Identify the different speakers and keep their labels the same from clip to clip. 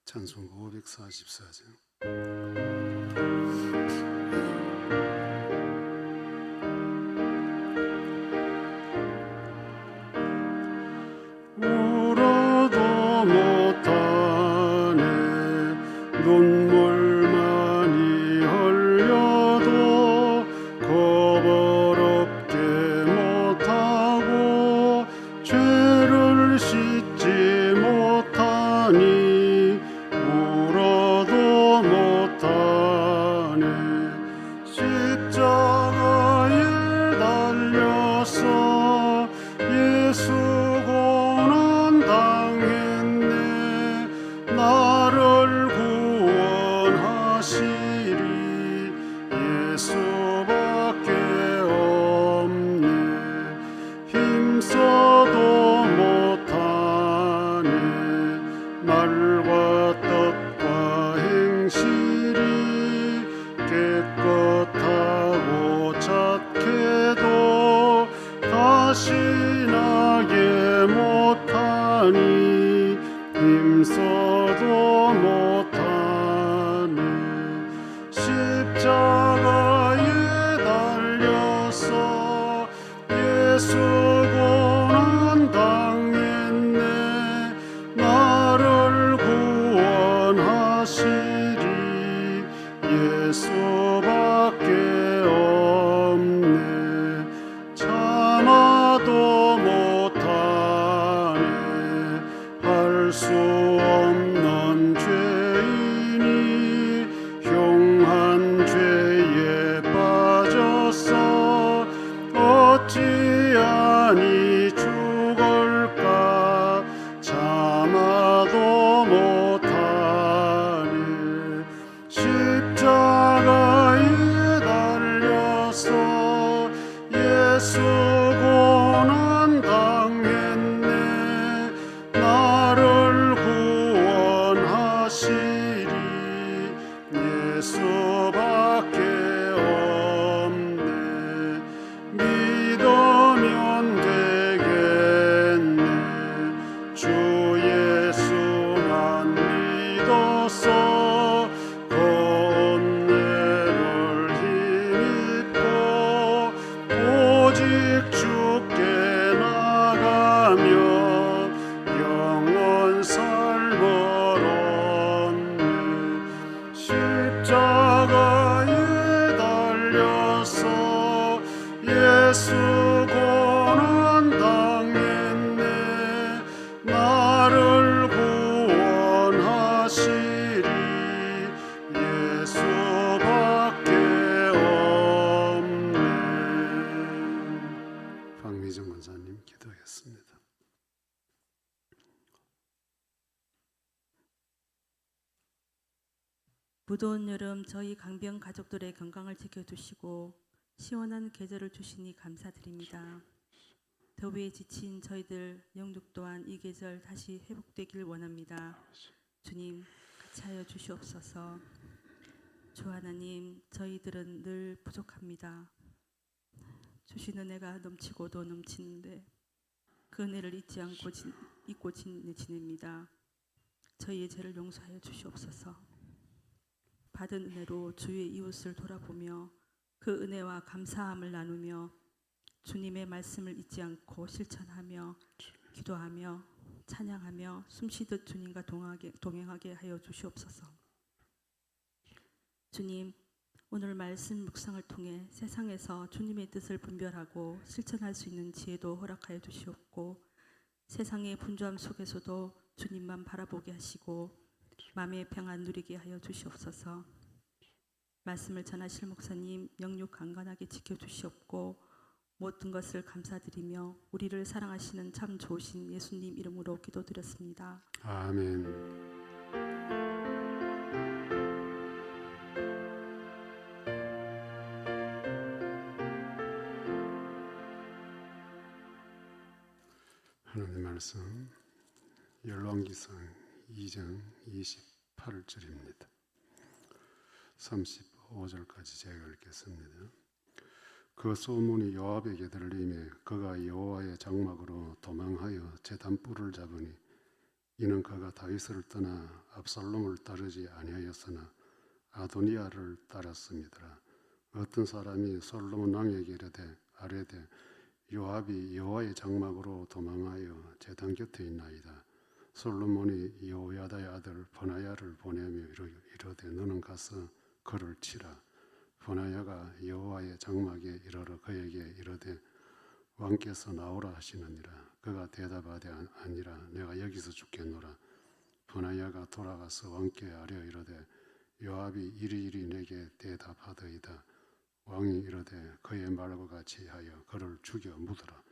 Speaker 1: 찬송가 544장. 울어도 못하네 눈물 많이 흘려도 거버럽게 못하고 죄를 씻지 못하니 울어도 못하네 십자가에 달려서 예수 고난 당했네 나를 구원하시리 예수밖에 없네 힘써도 못하네 말과 뜻과 행실이 깨끗하고 착해도 다시 나게 못하니 힘써도 못하네 십자가에 달려서 예수 고난 당했네 나를 구원하시리 예수밖에 없네 참아도 못하네 할 수 없는 죄인이 흉한 죄에 빠졌어 어찌하니 죽을까 참아도 못하네 십자가에 달려서 예수 고난 당했네 나를 구원하시리 예수밖에 없네 믿으면 되겠네 주 예수만 믿어서 그 은혜를 힘입고 오직 주께 나가며 영원 삶을 얻네 십자가에 달려서 예수 고난 당했네 나를 구원하시리 예수밖에 없네. 박미정 권사님 기도하겠습니다.
Speaker 2: 무더운 여름 저희 강병 가족들의 건강을 지켜주시고 시원한 계절을 주시니 감사드립니다. 더위에 지친 저희들 영육 또한 이 계절 다시 회복되길 원합니다. 주님 같이 하여 주시옵소서. 주 하나님 저희들은 늘 부족합니다. 주신 은혜가 넘치고도 넘치는데 그 은혜를 잊지 않고 잊고 지냅니다. 저희의 죄를 용서하여 주시옵소서. 받은 은혜로 주의 이웃을 돌아보며 그 은혜와 감사함을 나누며 주님의 말씀을 잊지 않고 실천하며 기도하며 찬양하며 숨쉬듯 주님과 동행하게 하여 주시옵소서. 주님, 오늘 말씀 묵상을 통해 세상에서 주님의 뜻을 분별하고 실천할 수 있는 지혜도 허락하여 주시옵고 세상의 분주함 속에서도 주님만 바라보게 하시고 마음의 평안 누리게 하여 주시옵소서. 말씀을 전하실 목사님 영육 강건하게 지켜주시옵고 모든 것을 감사드리며 우리를 사랑하시는 참 좋으신 예수님 이름으로 기도드렸습니다.
Speaker 1: 아멘. 하나님 말씀 열왕기상 2장 28절입니다. 35절까지 제가 읽겠습니다. 그 소문이 요압에게 들리매 그가 여호와의 장막으로 도망하여 제단불을 잡으니 이는 그가 다윗을 떠나 압살롬을 따르지 아니하였으나 아도니아를 따랐습니다. 어떤 사람이 솔로몬 왕에게 이르되 아뢰되 요압이 여호와의 장막으로 도망하여 제단 곁에 있나이다. 솔로몬이 여호야다의 아들 버나야를 보내며 이르되 너는 가서 그를 치라. 버나야가 여호와의 장막에 이르러 그에게 이르되 왕께서 나오라 하시느니라. 그가 대답하되 아니라 내가 여기서 죽겠노라. 버나야가 돌아가서 왕께 아뢰어 이르되 요압이 이리이리 내게 대답하더이다. 왕이 이르되 그의 말과 같이 하여 그를 죽여 묻어라.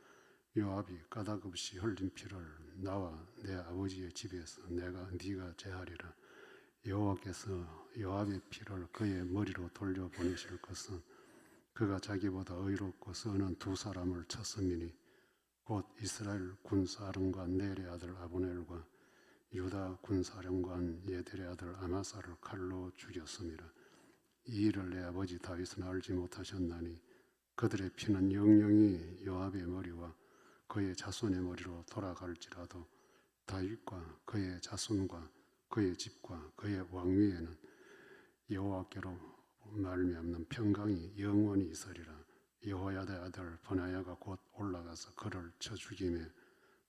Speaker 1: 요압이 까닭없이 흘린 피를 나와 내 아버지의 집에서 네가 제하리라. 여호와께서 요압의 피를 그의 머리로 돌려보내실 것은 그가 자기보다 의롭고 선한 두 사람을 쳤음이니 곧 이스라엘 군사령관 넬의 아들 아브넬과 유다 군사령관 예델의 아들 아마사를 칼로 죽였음이라. 이 일을 내 아버지 다윗은 알지 못하셨나니 그들의 피는 영영이 요압의 머리와 그의 자손의 머리로 돌아갈지라도 다윗과 그의 자손과 그의 집과 그의 왕위에는 여호와께로 말미암는 평강이 영원히 있으리라. 여호야다의 아들 버나야가 곧 올라가서 그를 쳐 죽이매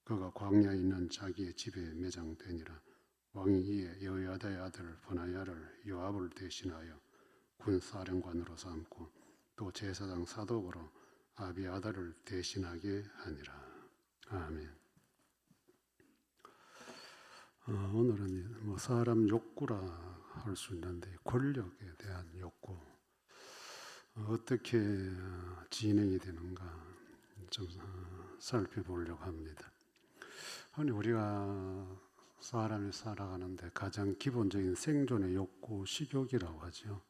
Speaker 1: 그가 광야에 있는 자기의 집에 매장되니라. 왕이 이에 여호야다의 아들 버나야를 요압을 대신하여 군사령관으로 삼고 또 제사장 사독으로 아비아다를 대신하게 하니라. 아멘. 오늘은 뭐 사람 욕구라 할 수 있는데 권력에 대한 욕구 어떻게 진행이 되는가 좀 살펴보려고 합니다. 아니 우리가 사람이 살아가는데 가장 기본적인 생존의 욕구 식욕이라고 하죠.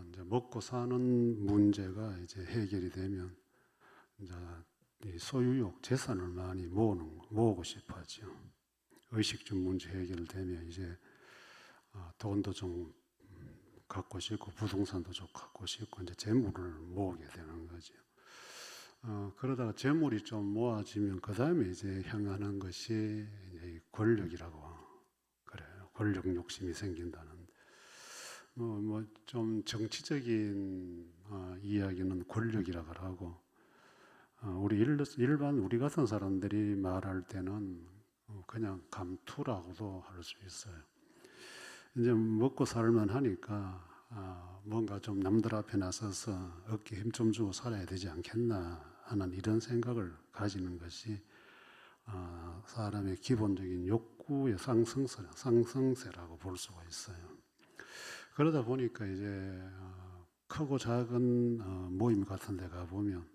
Speaker 1: 이제 먹고 사는 문제가 이제 해결이 되면 이제 이 소유욕, 재산을 많이 모으고 싶어하죠. 의식주 문제 해결되면 이제 돈도 좀 갖고 싶고 부동산도 좀 갖고 싶고 이제 재물을 모으게 되는 거죠. 그러다가 재물이 좀 모아지면 그 다음에 이제 향하는 것이 이제 권력이라고 그래요. 권력 욕심이 생긴다는. 뭐 좀 정치적인 이야기는 권력이라고 하고 일반 우리 같은 사람들이 말할 때는 그냥 감투라고도 할 수 있어요. 이제 먹고 살만 하니까 뭔가 좀 남들 앞에 나서서 어깨 힘 좀 주고 살아야 되지 않겠나 하는 이런 생각을 가지는 것이 사람의 기본적인 욕구의 상승세라고 볼 수가 있어요. 그러다 보니까 이제 크고 작은 모임 같은 데 가보면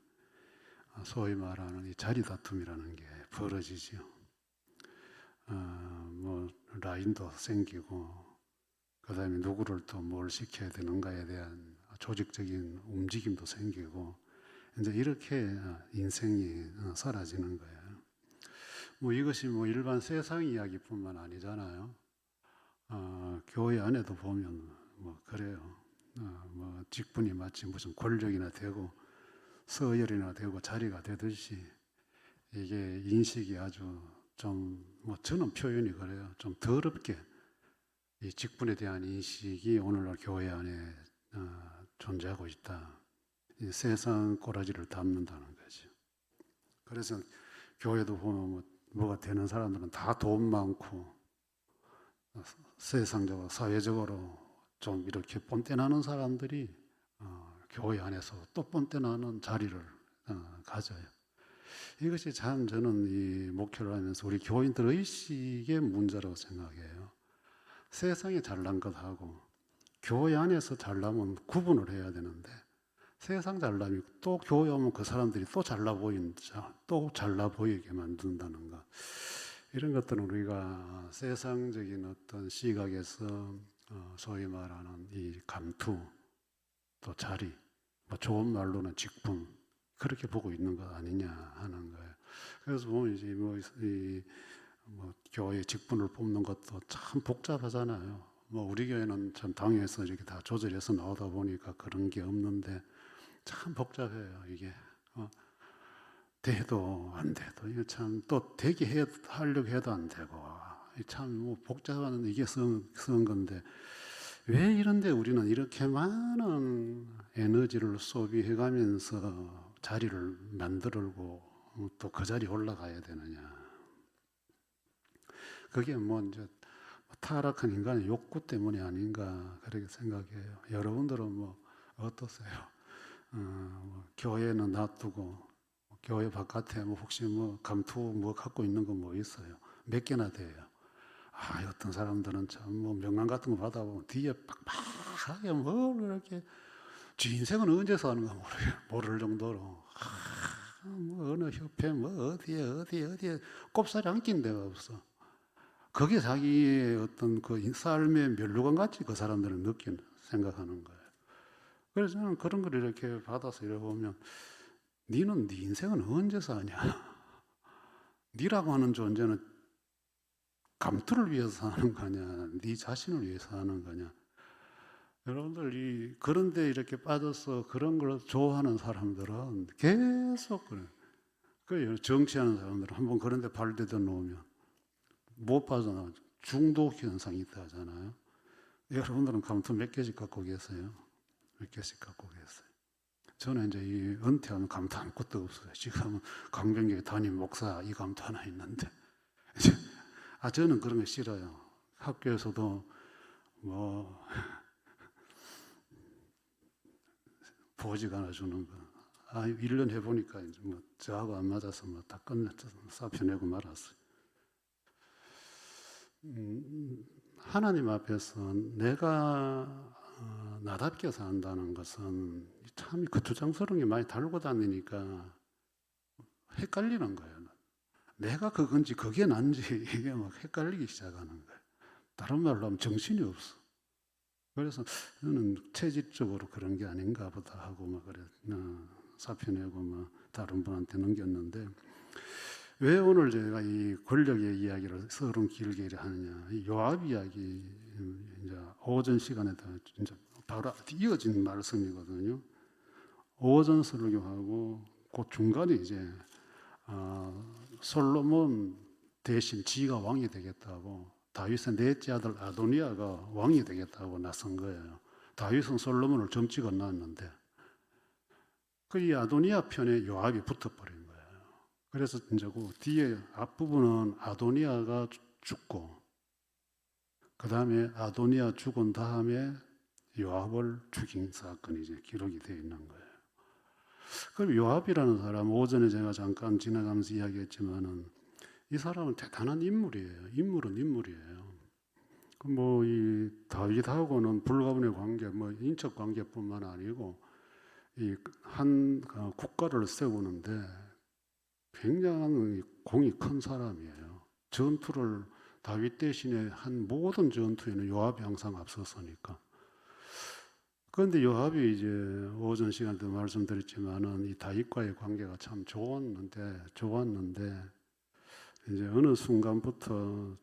Speaker 1: 소위 말하는 이 자리 다툼이라는 게 벌어지죠. 뭐 라인도 생기고 그 다음에 누구를 또 뭘 시켜야 되는가에 대한 조직적인 움직임도 생기고 이제 이렇게 인생이 사라지는 거예요. 뭐 이것이 뭐 일반 세상 이야기뿐만 아니잖아요. 교회 안에도 보면 뭐 그래요. 뭐 직분이 마치 무슨 권력이나 되고 서열이나 되고 자리가 되듯이 이게 인식이 아주 좀 뭐 저는 표현이 그래요. 좀 더럽게 이 직분에 대한 인식이 오늘날 교회 안에 존재하고 있다. 이 세상 꼬라지를 담는다는 거죠. 그래서 교회도 보면 뭐가 되는 사람들은 다 돈 많고 세상적으로 사회적으로 좀 이렇게 뽐떼나는 사람들이 교회 안에서 또 뽐떼나는 자리를 가져요. 이것이 참 저는 이 목회를 하면서 우리 교인들 의식의 문제라고 생각해요. 세상에 잘난 것하고 교회 안에서 잘나면 구분을 해야 되는데 세상 잘남이 또 교회 오면 그 사람들이 또 잘나 또 잘나 보이게 만든다는 것. 이런 것들은 우리가 세상적인 어떤 시각에서 소위 말하는 이 감투 또 자리 뭐 좋은 말로는 직분 그렇게 보고 있는 것 아니냐 하는 거예요. 그래서 보면 이제 뭐 교회 직분을 뽑는 것도 참 복잡하잖아요. 뭐 우리 교회는 참 당에서 이렇게 다 조절해서 나오다 보니까 그런 게 없는데 참 복잡해요. 이게 돼도 안 돼도 이게 참 또 되게 하려고 해도 안 되고 참 뭐 복잡한 이게 쓴 건데 왜 이런데 우리는 이렇게 많은 에너지를 소비해가면서 자리를 만들고 또 그 자리에 올라가야 되느냐. 그게 뭐 이제 타락한 인간의 욕구 때문이 아닌가 그렇게 생각해요. 여러분들은 뭐 어떠세요? 뭐 교회는 놔두고 교회 바깥에 뭐 혹시 뭐 감투 뭐 갖고 있는 거 뭐 있어요? 몇 개나 돼요? 어떤 사람들은 참 뭐 명함 같은 거 받아보면 뒤에 빡빡하게 뭘 이렇게 지 인생은 언제 사는가 모를 정도로 뭐 어느 협회 뭐 어디에 꼽사리 안 낀 데가 없어. 그게 자기의 어떤 그 삶의 멸류관 같이 그 사람들은 생각하는 거예요. 그래서 저는 그런 걸 이렇게 받아서 이래 보면 니는 네 인생은 언제 사냐? 니라고 하는 존재는 감투를 위해서 사는 거냐? 네 자신을 위해서 사는 거냐? 여러분들 그런데 이렇게 빠져서 그런 걸 좋아하는 사람들은 계속 그래. 그 정치하는 사람들은 한번 그런데 발대도 놓으면 못 빠져나와 중독 현상이 있다 하잖아요. 여러분들은 감투 몇 개씩 갖고 계세요? 몇 개씩 갖고 계세요? 저는 이제 이 은퇴하면 감투 아무것도 없어요. 지금 강변교회 담임 목사 이 감투 하나 있는데 저는 그런 거 싫어요. 학교에서도 뭐 보직 하나 주는 거. 1년 해보니까 이제 뭐 저하고 안 맞아서 뭐 다 끝냈죠. 쏴펴내고 말았어요. 하나님 앞에서 내가 나답게 산다는 것은 참 거추장스러운 게 많이 달고 다니니까 헷갈리는 거예요. 내가 그건지 그게 난지 이게 막 헷갈리기 시작하는 거예요. 다른 말로 하면 정신이 없어. 그래서 저는 체질적으로 그런 게 아닌가 보다 하고 막 그래 사표내고 뭐 다른 분한테 넘겼는데 왜 오늘 제가 이 권력의 이야기를 서론 길게 하느냐. 이 요압 이야기 이제 오전 시간에도 진짜 바로 이어진 말씀이거든요. 오전 설교하고 그 중간에 이제 솔로몬 대신 지가 왕이 되겠다고 다윗의 넷째 아들 아도니아가 왕이 되겠다고 나선 거예요. 다윗은 솔로몬을 점찍 건놨는데 그 이 아도니아 편에 요압이 붙어버린 거예요. 그래서 이제 그 뒤에 앞부분은 아도니아가 죽고 그 다음에 아도니아 죽은 다음에 요압을 죽인 사건이 이제 기록이 되어 있는 거예요. 그럼 요압이라는 사람 오전에 제가 잠깐 지나가면서 이야기했지만은 이 사람은 대단한 인물이에요. 인물은 인물이에요. 뭐 이 다윗하고는 불가분의 관계, 뭐 인적 관계뿐만 아니고 이 한 국가를 세우는데 굉장한 공이 큰 사람이에요. 전투를 다윗 대신에 한 모든 전투에는 요압이 항상 앞섰으니까. 그런데 요압이 이제 오전 시간 때 말씀드렸지만은 이 다윗과의 관계가 참 좋았는데 이제 어느 순간부터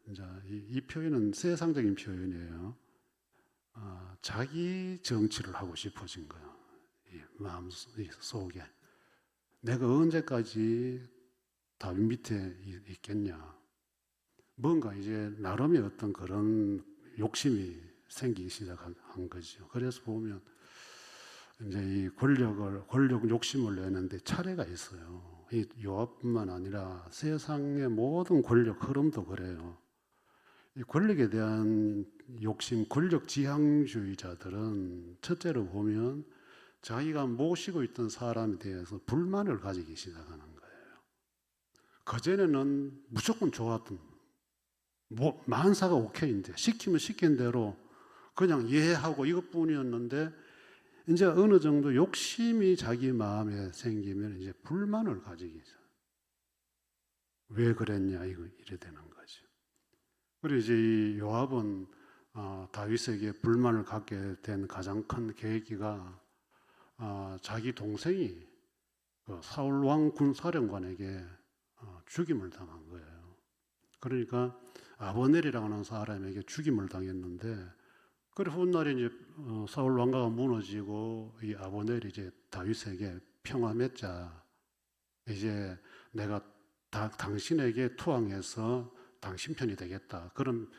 Speaker 1: 이제 이 표현은 세상적인 표현이에요. 자기 정치를 하고 싶어진 거예요. 이 마음 속에 내가 언제까지 다윗 밑에 있겠냐. 뭔가 이제 나름의 어떤 그런 욕심이 생기기 시작한 거죠. 그래서 보면 이제 이 권력 욕심을 내는데 차례가 있어요. 이 요압뿐만 아니라 세상의 모든 권력 흐름도 그래요. 이 권력에 대한 욕심, 권력 지향주의자들은 첫째로 보면 자기가 모시고 있던 사람에 대해서 불만을 가지기 시작하는 거예요. 그전에는 무조건 좋았던 만사가 오케이인데 시키면 시킨 대로 그냥 이해하고 이것뿐이었는데 이제 어느 정도 욕심이 자기 마음에 생기면 이제 불만을 가지기 시작. 왜 그랬냐 이래 되는 거죠. 그리고 이제 이 요압은 다윗에게 불만을 갖게 된 가장 큰 계기가 자기 동생이 그 사울 왕 군사령관에게 죽임을 당한 거예요. 그러니까 아버넬이라고 하는 사람에게 죽임을 당했는데 그래 훗날에 이제 사울 왕가가 무너지고 이 아버넬이 이제 다윗에게 평화 맺자 이제 내가 당신에게 투항해서 당신 편이 되겠다. 그럼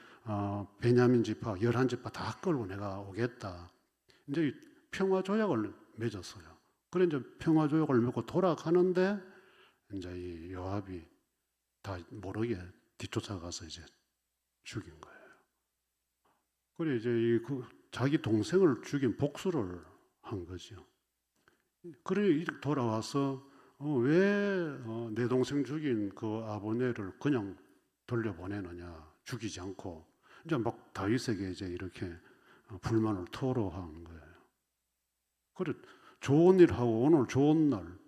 Speaker 1: 베냐민 지파 11지파 다 끌고 내가 오겠다. 이제 평화 조약을 맺었어요. 그래 이제 평화 조약을 맺고 돌아가는데 이제 이 요압이 다 모르게 뒤쫓아가서 이제 죽인 거예요. 그래 이제 자기 동생을 죽인 복수를 한 거죠. 그래 돌아와서 왜 내 동생 죽인 그 아브넬을 그냥 돌려보내느냐, 죽이지 않고 이제 막 다윗에게 이제 이렇게 불만을 토로한 거예요. 그래 좋은 일 하고 오늘 좋은 날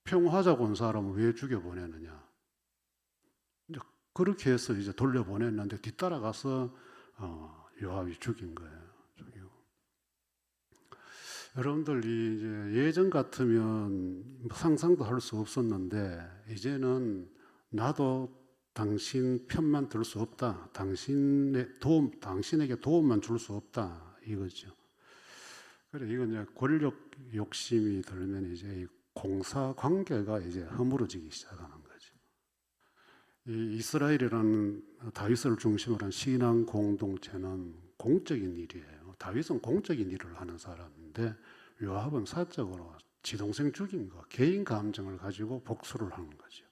Speaker 1: 평화하자고 온 사람을 왜 죽여보내느냐. 이제 그렇게 해서 이제 돌려보냈는데 뒤따라가서 요압이 죽인 거예요. 죽이고. 여러분들이 이제 예전 같으면 상상도 할 수 없었는데 이제는 나도 당신 편만 들 수 없다. 당신에게 도움만 줄 수 없다. 이거죠. 그래 이건 이제 권력 욕심이 들면 이제 이 공사 관계가 이제 허물어지기 시작하는 거죠. 이 이스라엘이라는 다윗을 중심으로 한 신앙 공동체는 공적인 일이에요. 다윗은 공적인 일을 하는 사람인데 요압은 사적으로 지동생 죽인 거, 개인 감정을 가지고 복수를 하는 거죠.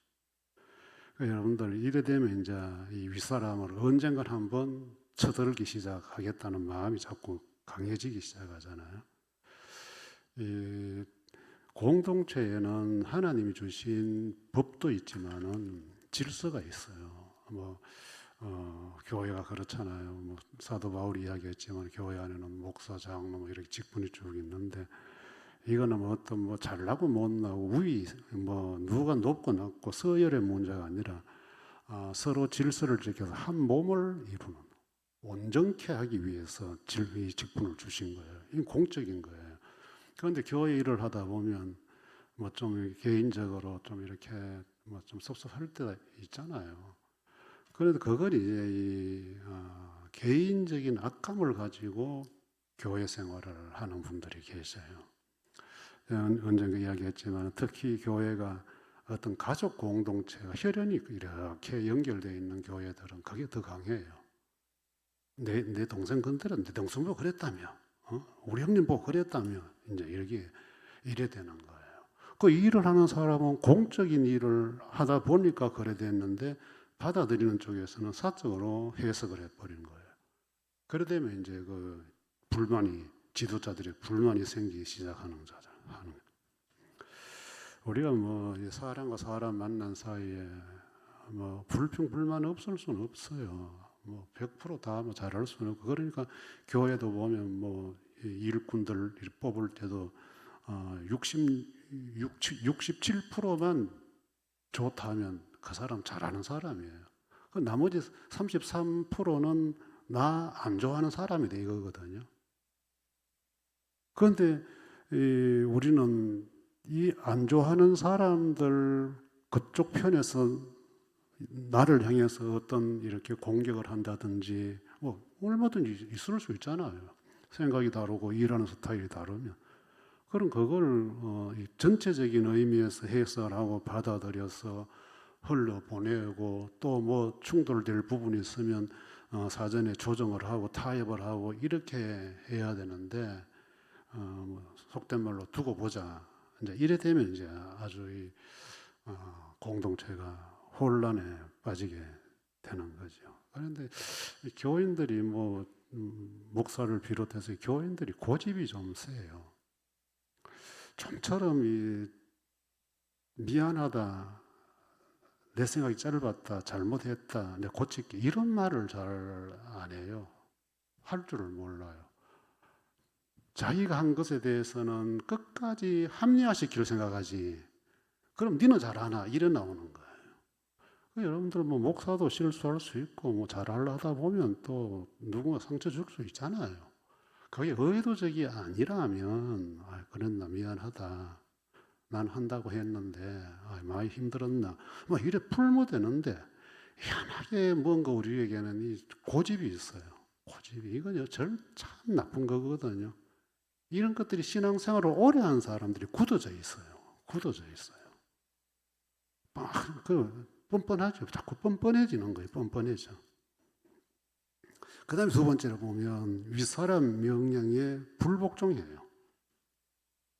Speaker 1: 그러니까 여러분들 이래 되면 이제 이 윗사람을 언젠간 한번 쳐들기 시작하겠다는 마음이 자꾸 강해지기 시작하잖아요. 이 공동체에는 하나님이 주신 법도 있지만은 질서가 있어요. 교회가 그렇잖아요. 사도 바울이 이야기했지만 교회 안에는 목사, 장로 이렇게 직분이 쭉 있는데 이거는 어떤 잘나고 못나고 우위 누가 높고 낮고 서열의 문제가 아니라 서로 질서를 지켜서 한 몸을 이루는 온전케 하기 위해서 이 직분을 주신 거예요. 이건 공적인 거예요. 그런데 교회 일을 하다 보면 좀 개인적으로 좀 이렇게 좀 섭섭할 때가 있잖아요. 그래도 그걸 이제 개인적인 악감을 가지고 교회 생활을 하는 분들이 계셔요. 언젠가 이야기했지만 특히 교회가 어떤 가족 공동체가 혈연이 이렇게 연결되어 있는 교회들은 그게 더 강해요. 내 동생 건드렸 내 동생 보고 그랬다며, 우리 형님 보고 그랬다며, 이제 이래 되는 거예요. 그 일을 하는 사람은 공적인 일을 하다 보니까 그래 됐는데 받아들이는 쪽에서는 사적으로 해석을 해버리는 거예요. 그래 되면 이제 지도자들의 불만이 생기기 시작하는 거죠. 우리가 사람과 사람 만난 사이에 불평불만 없을 수는 없어요. 100% 다 잘할 수는 없고 그러니까 교회도 보면 일꾼들 뽑을 때도 67%만 좋다면 그 사람 잘하는 사람이에요. 그 나머지 33%는 나 안 좋아하는 사람이다 이거거든요. 그런데 우리는 이 안 좋아하는 사람들 그쪽 편에서 나를 향해서 어떤 이렇게 공격을 한다든지 얼마든지 있을 수 있잖아요. 생각이 다르고 일하는 스타일이 다르면. 그럼 그걸 전체적인 의미에서 해설하고 받아들여서 흘려보내고 또 충돌될 부분이 있으면 사전에 조정을 하고 타협을 하고 이렇게 해야 되는데 속된 말로 두고 보자. 이제 이래 되면 이제 아주 이 공동체가 혼란에 빠지게 되는 거죠. 그런데 교인들이 목사를 비롯해서 교인들이 고집이 좀 세요. 좀처럼 미안하다, 내 생각이 짧았다, 잘못했다, 내 고칠게 이런 말을 잘 안 해요. 할 줄을 몰라요. 자기가 한 것에 대해서는 끝까지 합리화시킬 생각하지. 그럼 니는 잘하나 이래 나오는 거예요. 여러분들 목사도 실수할 수 있고 잘하려다 보면 또 누군가 상처 줄 수 있잖아요. 그게 의도적이 아니라면 그랬나 미안하다. 난 한다고 했는데 많이 힘들었나. 이래 풀면 되는데 희한하게 뭔가 우리에게는 이 고집이 있어요. 고집이 이건 참 나쁜 거거든요. 이런 것들이 신앙생활을 오래 한 사람들이 굳어져 있어요. 굳어져 있어요. 뻔뻔하죠. 자꾸 뻔뻔해지는 거예요. 뻔뻔해져. 그 다음에 두 번째로 보면 윗사람 명령에 불복종이에요.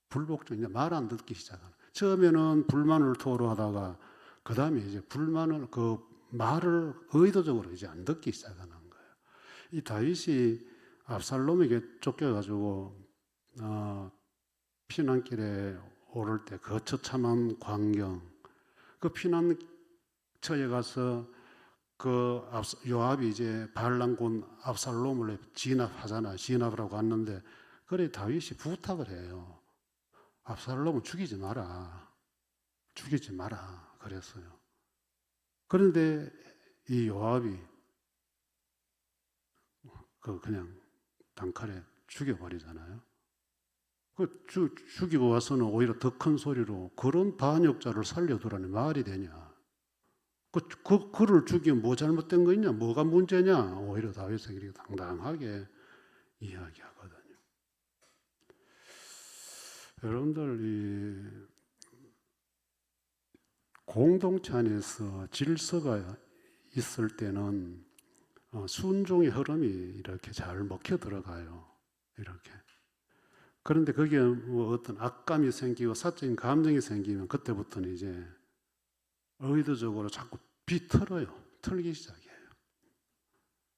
Speaker 1: 불복종, 이제 말 안 듣기 시작하는. 처음에는 불만을 토로하다가 그 다음에 이제 불만을 그 말을 의도적으로 이제 안 듣기 시작하는 거예요. 이 다윗이 압살롬에게 쫓겨가지고 피난길에 오를 때 그 처참한 광경, 그 피난처에 가서 그 요압이 이제 반란군 압살롬을 진압하잖아. 진압을 하고 왔는데 그래 다윗이 부탁을 해요. 압살롬은 죽이지 마라. 죽이지 마라. 그랬어요. 그런데 이 요압이 그냥 단칼에 죽여버리잖아요. 죽이고 와서는 오히려 더 큰 소리로 그런 반역자를 살려두라니 말이 되냐. 그를 죽이면 뭐 잘못된 거 있냐? 뭐가 문제냐? 오히려 다윗은 이렇게 당당하게 이야기하거든요. 여러분들, 이 공동체 안에서 질서가 있을 때는 순종의 흐름이 이렇게 잘 먹혀 들어가요. 이렇게. 그런데 거기에 뭐 어떤 악감이 생기고 사적인 감정이 생기면 그때부터는 이제 의도적으로 자꾸 비틀어요. 틀기 시작해요.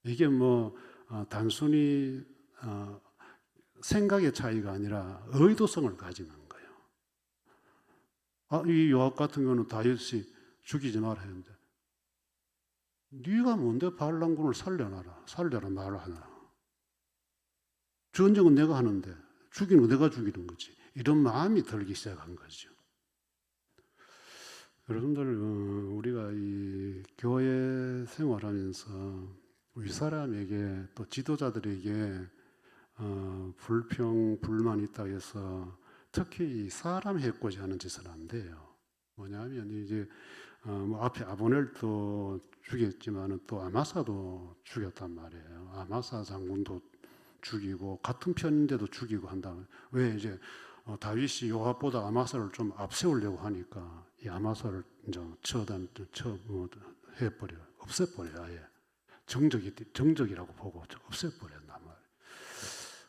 Speaker 1: 이게 뭐 단순히 생각의 차이가 아니라 의도성을 가지는 거예요. 이 요압 같은 경우는 다윗이 죽이지 마라 했는데 네가 뭔데 반란군을 살려라 말을 하나. 전쟁은 내가 하는데 죽이는 거 내가 죽이는 거지. 이런 마음이 들기 시작한 거죠. 여러분들, 우리가 이 교회 생활하면서 윗사람에게 또 지도자들에게 불평, 불만이 있다 해서 특히 이 사람 해코지 하는 짓은 안 돼요. 뭐냐면 이제 뭐 앞에 아브넬도 죽였지만 또 아마사도 죽였단 말이에요. 아마사 장군도 죽이고 같은 편인데도 죽이고 한다면 왜 이제 다윗이 요압보다 아마사를 좀 앞세우려고 하니까 이 아마사를 이제 해버려요. 없애버려요. 아예 정적이라고 보고 없애버렸단 말이에요.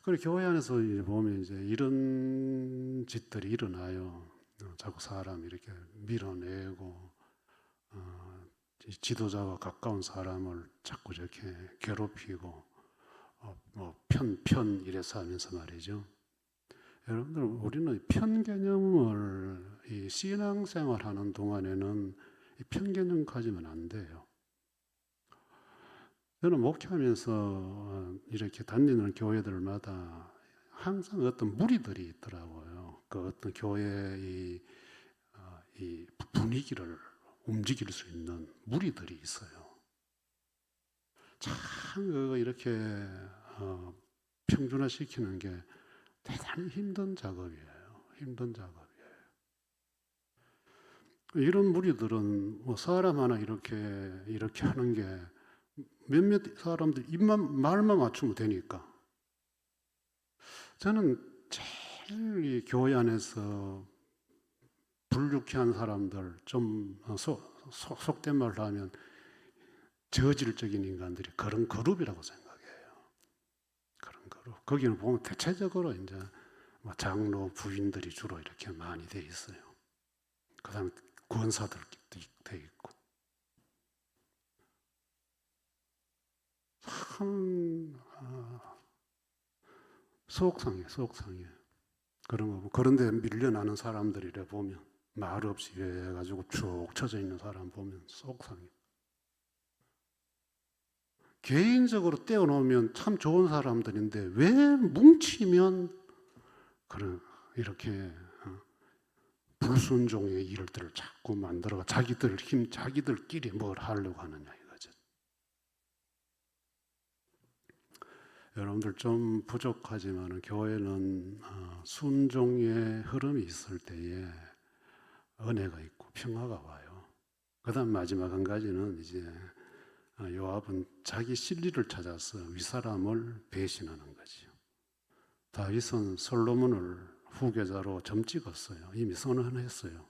Speaker 1: 그리고 교회 안에서 이제 보면 이제 이런 짓들이 일어나요. 자꾸 사람 이렇게 밀어내고 지도자와 가까운 사람을 자꾸 이렇게 괴롭히고 편 이래서 하면서 말이죠. 여러분들, 우리는 편 개념을 이 신앙생활 하는 동안에는 이 편 개념 가지면 안 돼요. 저는 목회하면서 이렇게 다니는 교회들마다 항상 어떤 무리들이 있더라고요. 그 어떤 교회의 이 분위기를 움직일 수 있는 무리들이 있어요. 참 이렇게 평준화시키는 게 대단히 힘든 작업이에요. 힘든 작업이에요. 이런 무리들은 뭐 사람 하나 이렇게 하는 게 몇몇 사람들 말만 맞추면 되니까. 저는 제일 이 교회 안에서 불유쾌한 사람들, 좀 속된 말로 하면 저질적인 인간들이 그런 그룹이라고 생각해요. 그런 그룹. 거기는 보면 대체적으로 이제 장로 부인들이 주로 이렇게 많이 돼 있어요. 그 다음에 권사들도 돼 있고. 참 속상해. 그런 거. 그런데 밀려나는 사람들이래 보면 말 없이 해가지고 쭉 쳐져 있는 사람 보면 속상해. 개인적으로 떼어놓으면 참 좋은 사람들인데 왜 뭉치면 이렇게 불순종의 일들을 자꾸 만들어가 자기들끼리 뭘 하려고 하느냐 이거죠. 여러분들 좀 부족하지만 교회는 순종의 흐름이 있을 때에 은혜가 있고 평화가 와요. 그 다음 마지막 한 가지는 이제 요압은 자기 실리를 찾아서 윗사람을 배신하는 거죠. 다윗은 솔로몬을 후계자로 점 찍었어요. 이미 선언했어요.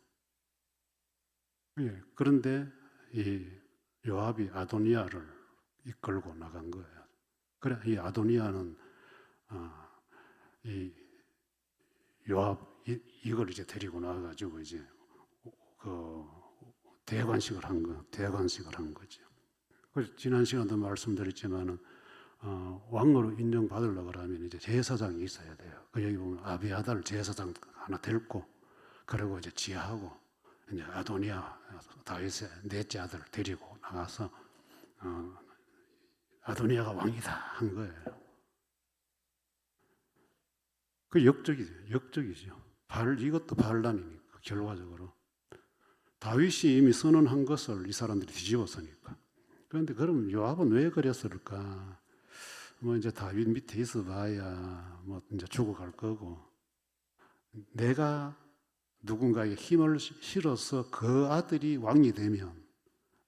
Speaker 1: 예, 그런데 이 요압이 아도니아를 이끌고 나간 거예요. 그래 이 아도니아는 이 요압 이걸 이제 데리고 나가가지고 이제 그 대관식을 한 거죠. 그래서 지난 시간도 말씀드렸지만은 왕으로 인정받으려고 하면 이제 제사장이 있어야 돼요. 그 여기 보면 아비아달 제사장 하나 데리고 그리고 이제 지하하고 이제 아도니아 다윗의 넷째 아들 데리고 나가서 아도니아가 왕이다 한 거예요. 그 역적이죠. 이것도 반란이니까 결과적으로 다윗이 이미 선언한 것을 이 사람들이 뒤집었으니까. 그런데 그럼 요압은 왜 그랬을까? 뭐 이제 다윗 밑에 있어봐야 뭐 이제 죽어갈 거고, 내가 누군가에게 힘을 실어서 그 아들이 왕이 되면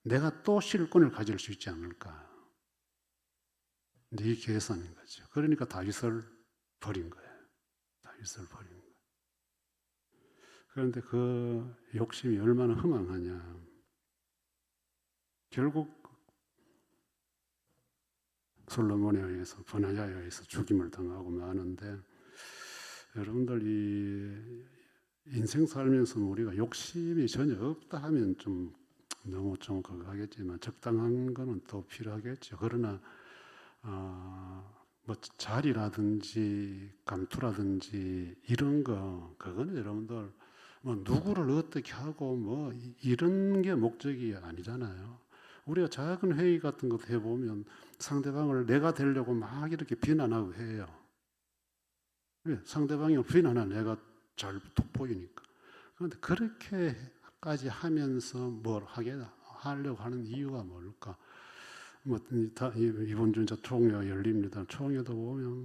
Speaker 1: 내가 또 실권을 가질 수 있지 않을까? 이 계산인 거죠. 그러니까 다윗을 버린 거예요. 다윗을 버린 거예요. 그런데 그 욕심이 얼마나 허망하냐. 결국 솔로몬에 의해서 버나야에 의해서 죽임을 당하고 마는데, 여러분들 이 인생 살면서 우리가 욕심이 전혀 없다 하면 좀 너무 좀 그거 하겠지만 적당한 거는 또 필요하겠죠. 그러나 뭐 자리라든지 감투라든지 이런 거 그거는 여러분들 뭐 누구를 어떻게 하고 뭐 이런 게 목적이 아니잖아요. 우리가 작은 회의 같은 것도 해보면 상대방을 내가 되려고 막 이렇게 비난하고 해요. 왜? 상대방이 비난하는 내가 잘 돋보이니까. 그런데 그렇게까지 하면서 뭘 하려고 하는 이유가 뭘까? 뭐 이번 주 총회 열립니다. 총회도 보면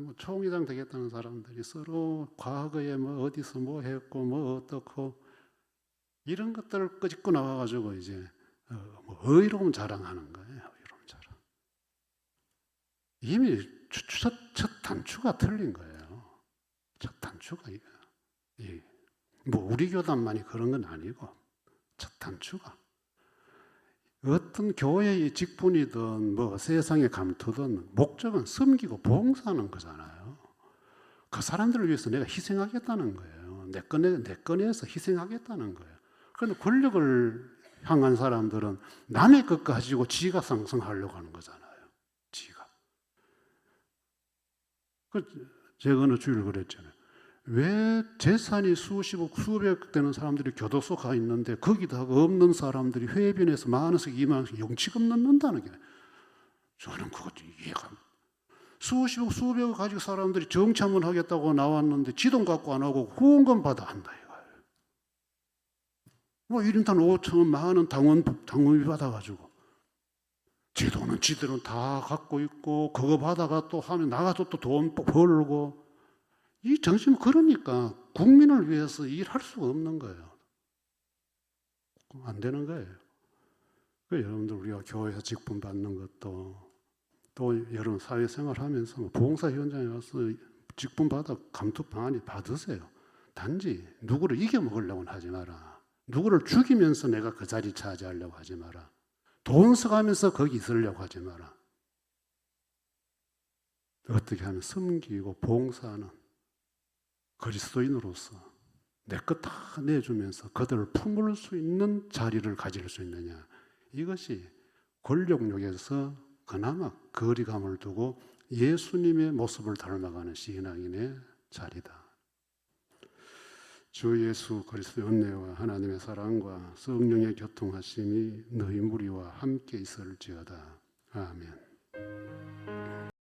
Speaker 1: 뭐 총회장 되겠다는 사람들이 서로 과거에 뭐 어디서 뭐 했고 뭐 어떻고 이런 것들을 끄집고 나와가지고 이제 뭐 의로움 자랑하는 거예요. 의로움 자랑. 이미 첫 단추가 틀린 거예요. 첫 단추가 뭐 우리 교단만이 그런 건 아니고 첫 단추가 어떤 교회의 직분이든 뭐 세상의 감투든 목적은 섬기고 봉사하는 거잖아요. 그 사람들을 위해서 내가 희생하겠다는 거예요. 내 꺼내서 희생하겠다는 거예요. 그런데 권력을 향한 사람들은 남의 것 가지고 지가 상승하려고 하는 거잖아요. 지가. 제가 어느 주일 그랬잖아요. 왜 재산이 수십억, 수백 되는 사람들이 교도소 가 있는데 거기다가 없는 사람들이 회비내서 10,000원씩 20,000원씩 용치금 넣는다는 게 저는 그것 이해가 수십억, 수백억 가지고 사람들이 정치 한번 하겠다고 나왔는데 지돈 갖고 안 하고 후원금 받아 한다 이거예요. 뭐 1인당 5,000원, 10,000원 당원비 받아가지고 지돈은 지들은 다 갖고 있고 그거 받아가 또 하면 나가서 또 돈 벌고 이 정신은 그러니까 국민을 위해서 일할 수가 없는 거예요. 안 되는 거예요. 여러분들 우리가 교회에서 직분 받는 것도 또 여러분 사회생활 하면서 봉사 현장에 가서 직분 받아 감투 많이 받으세요. 단지 누구를 이겨먹으려고는 하지 마라. 누구를 죽이면서 내가 그 자리 차지하려고 하지 마라. 돈 써가면서 거기 있으려고 하지 마라. 어떻게 하면 섬기고 봉사하는 그리스도인으로서 내 것 다 내주면서 그들을 품을 수 있는 자리를 가질 수 있느냐. 이것이 권력욕에서 그나마 거리감을 두고 예수님의 모습을 닮아가는 신앙인의 자리다. 주 예수 그리스도의 은혜와 하나님의 사랑과 성령의 교통하심이 너희 무리와 함께 있을지어다. 아멘.